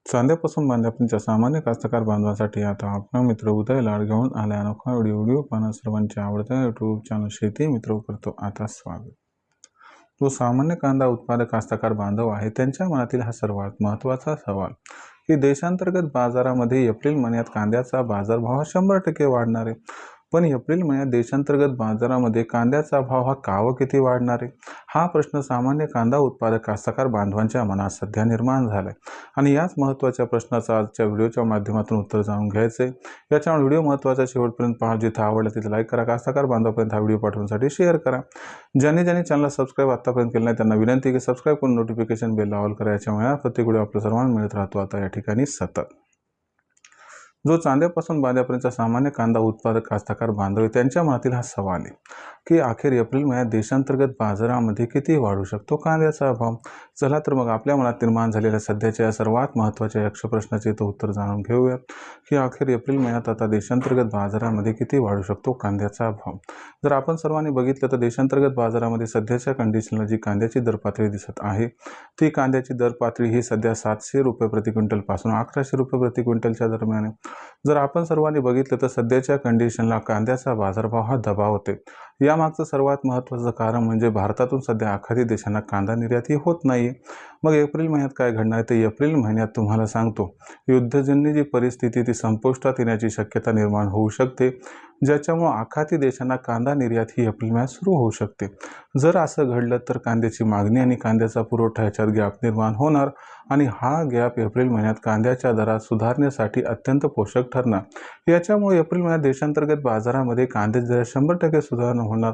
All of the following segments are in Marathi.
चांद्यापासून बांध्यापर्यंतच्या सामान्य कास्तकार बांधवांसाठी आता आपला मित्र उदय लाड घेऊन आला अनोखा व्हिडिओ पाहणं सर्वांच्या आवडत्या यूट्यूब चॅनल शेती मित्र करतो आता स्वागत। जो सामान्य कांदा उत्पादक कास्तकार बांधव आहे त्यांच्या मनातील हा सर्वात महत्त्वाचा सवाल की देशांतर्गत बाजारामध्ये एप्रिल महिन्यात कांद्याचा बाजारभाव 100% वाढणार आहे, पण एप्रिल महिन्यात देशांतर्गत बाजारामध्ये कांद्याचा भाव हा का व किती वाढणार आहे, हा प्रश्न सामान्य कांदा उत्पादक कास्तकार बांधवांच्या मनात सध्या निर्माण झालाय आणि याच महत्त्वाच्या प्रश्नाचं आजच्या व्हिडिओच्या माध्यमातून उत्तर जाणून घ्यायचे। याच्यामुळे व्हिडिओ महत्त्वाचा शेवटपर्यंत पहा, जिथे आवडला तिथे लाईक करा, कास्तकार बांधवांपर्यंत हा व्हिडिओ पाठवण्यासाठी शेअर करा। ज्यांनी चॅनलला सबस्क्राईब आतापर्यंत केलं नाही त्यांना विनंती की सबस्क्राईब करून नोटिफिकेशन बेल ऑल करा, याच्यामुळे प्रत्येक व्हिडिओ आपल्या सर्वांना मिळत राहतो आता या ठिकाणी सतत। जो चांद्यापासून बांध्यापर्यंतचा सामान्य कांदा उत्पादक कास्तकार बांधव त्यांच्या मनातील हा सवाल आहे की अखेर एप्रिल महिन्यात देशांतर्गत बाजारामध्ये किती वाढू शकतो कांद्याचा भाव। चला तर मग आपल्या मनात निर्माण झालेल्या सध्याच्या सर्वात महत्त्वाच्या यक्ष प्रश्नाचे तो उत्तर जाणून घेऊयात की अखेर एप्रिल महिन्यात आता देशांतर्गत बाजारामध्ये किती वाढू शकतो कांद्याचा भाव। जर आपण सर्वांनी बघितलं तर देशांतर्गत बाजारामध्ये सध्याच्या कंडिशनला जी कांद्याची दर पातळी दिसत आहे ती कांद्याची दर पातळी ही सध्या 700 रुपये प्रति क्विंटल पासून 1100 रुपये प्रति क्विंटलच्या दरम्यान आहे। जर आपण सर्वांनी बघितलं तर सध्याच्या कंडिशनला कांद्याचा बाजारभाव हा दबावते। यामागचं सर्वात महत्त्वाचं कारण म्हणजे भारतातून सध्या आखाती देशांना कांदा निर्यात ही होत नाही। मग एप्रिल महिन्यात काय घडणार ते एप्रिल महिन्यात तुम्हाला सांगतो, युद्धजन्य जी परिस्थिती ती संपुष्टात येण्याची शक्यता निर्माण होऊ शकते, ज्याच्यामुळे आखाती देशांना कांदा निर्यात ही एप्रिल महिन्यात सुरू होऊ शकते। जर असं घडलं तर कांद्याची मागणी आणि कांद्याचा पुरवठा याच्यात गॅप निर्माण होणार आणि हा गॅप एप्रिल महिन्यात कांद्याच्या दरात सुधारण्यासाठी अत्यंत पोषक ठरणार। याच्यामुळे एप्रिल महिन्यात देशांतर्गत बाजारामध्ये कांद्याच्या दरात 100% सुधारणा होणार।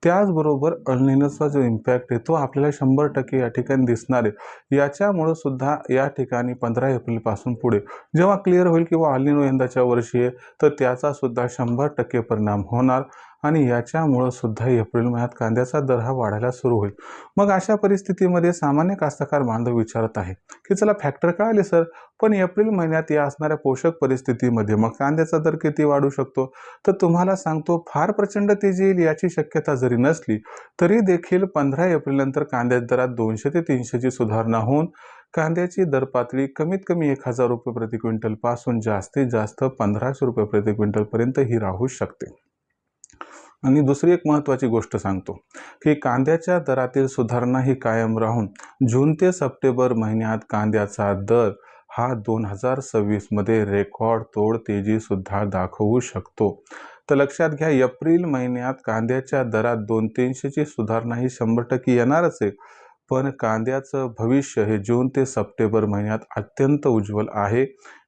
त्याचबरोबर अल निनोचा जो इम्पॅक्ट आहे तो आपल्याला 100% या ठिकाणी दिसणार आहे। याच्यामुळे सुद्धा या ठिकाणी 15 एप्रिल पासून पुढे जेव्हा क्लिअर होईल किंवा अल निनो यंदाच्या वर्षी आहे तर त्याचा सुद्धा 100% परिणाम होणार आणि याच्यामुळे सुद्धा एप्रिल महिन्यात कांद्याचा दर हा वाढायला सुरू होईल। मग अशा परिस्थितीमध्ये सामान्य कास्तकार बांधव विचारत आहे की चला फॅक्टर काय आले सर, पण एप्रिल महिन्यात या असणाऱ्या पोषक परिस्थितीमध्ये मग कांद्याचा दर किती वाढू शकतो। तर तुम्हाला सांगतो फार प्रचंड तेजी येईल याची शक्यता जरी नसली तरी देखील 15 एप्रिल नंतर कांद्याच्या दरात 200 ते 300 ची सुधारणा होऊन कांद्याची दर पातळी कमीत कमी 1000 रुपये प्रति क्विंटल पासून जास्तीत जास्त 1500 रुपये प्रति क्विंटल पर्यंत ही राहू शकते। आणि दुसरी एक महत्त्वाची गोष्ट सांगतो की कांद्याच्या दरातील सुधारणा ही कायम राहून जून ते सप्टेंबर महिन्यात कांद्याचा दर हा 2026 मध्ये रेकॉर्ड तोड तेजी सुद्धा दाखवू शकतो। तर लक्षात घ्या, एप्रिल महिन्यात कांद्याच्या दरात 200-300 ची सुधारणा ही 100% येणारच आहे, पण कांद्याचं भविष्य हे जून ते सप्टेंबर महिन्यात अत्यंत उज्ज्वल आहे।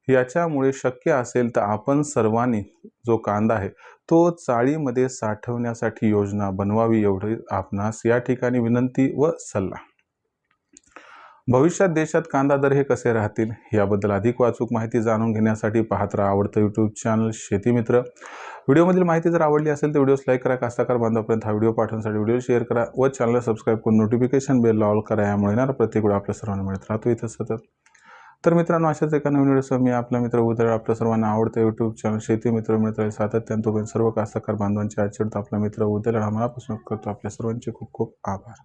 याच्यामुळे शक्य असेल तर आपण सर्वांनी जो कांदा आहे तो चाळीमध्ये साठवण्यासाठी योजना बनवावी, एवढी आपणास या ठिकाणी विनंती व सल्ला। भविष्यात देशात कांदा दर हे कसे राहतील याबद्दल अधिक अचूक माहिती जाणून घेण्यासाठी पाहत राहा आवडतं यूट्यूब चॅनल शेती मित्र। व्हिडिओमधील माहिती जर आवडली असेल तर व्हिडिओस लाईक करा, कास्तकार बांधवांपर्यंत हा व्हिडिओ पाठवण्यासाठी व्हिडिओ शेअर करा व चॅनलला सबस्क्राईब करून नोटिफिकेशन बेल ऑल करा, यामुळे येणारा प्रत्येक व्हिडिओ आपल्या सर्वांना मिळत राहतो इथं सतत। तर मित्रांनो, अशाच एका नवीन व्हिडिओसह मी आपला मित्र उदय आपल्या सर्वांना आवडतं यूट्यूब चॅनल शेती मित्र मिळत राहील सातत्याने। तोपर्यंत सर्व कास्तकार बांधवांचे आजच्या आपला मित्र उदय मनापासून करतो आपल्या सर्वांचे खूप खूप आभार।